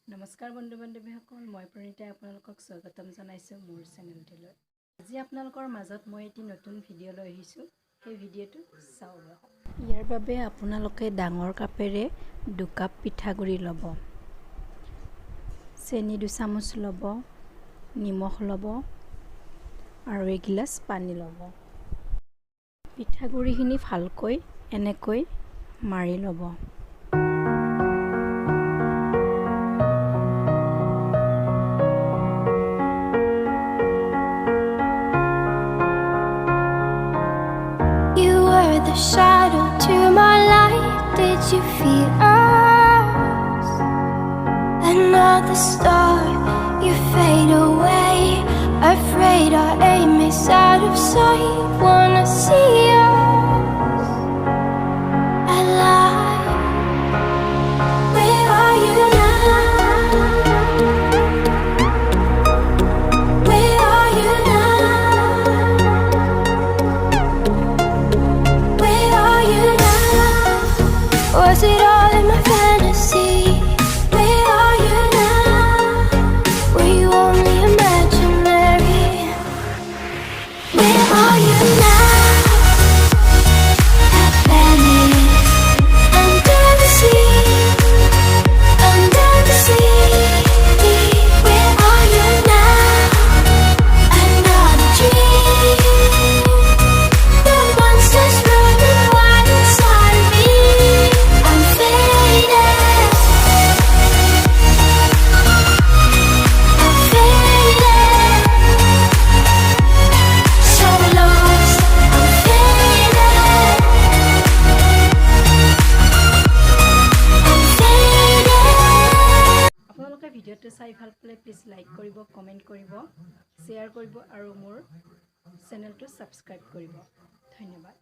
নমস্কাৰ বন্ধু বান্ধৱীসকল, মই প্ৰণীতাই আপোনালোকক স্বাগতম জনাইছোঁ মোৰ চেনেলটোলৈ। আজি আপোনালোকৰ মাজত মই এটি নতুন ভিডিঅ' লৈ আহিছোঁ। সেই ভিডিঅ'টো চাওক। ইয়াৰ বাবে আপোনালোকে ডাঙৰ কাপেৰে 2 কাপ পিঠাগুড়ি ল'ব, চেনি 2 চামুচ ল'ব, নিমখ ল'ব আৰু এগিলাচ পানী ল'ব। পিঠাগুড়িখিনি ভালকৈ এনেকৈ মাৰি ল'ব। The shadow to my light, did you feel us? Another star, you fade away. Afraid our aim is out of sight. Wanna see us alive. Where are you now? Where are you now? Was it all in my fantasy? Where are you now? Were you only imaginary? Where are you now? At Venice, under the sea, under the sea. Where are you now? Another dream. The monsters running wild inside of me. আপোনালোকে ভিডিঅ'টো চাই ভাল পালে please like কৰিব, comment কৰিব, share কৰিব আৰু মোৰ চেনেলটো ছাবস্ক্ৰাইব কৰিব। ধন্যবাদ।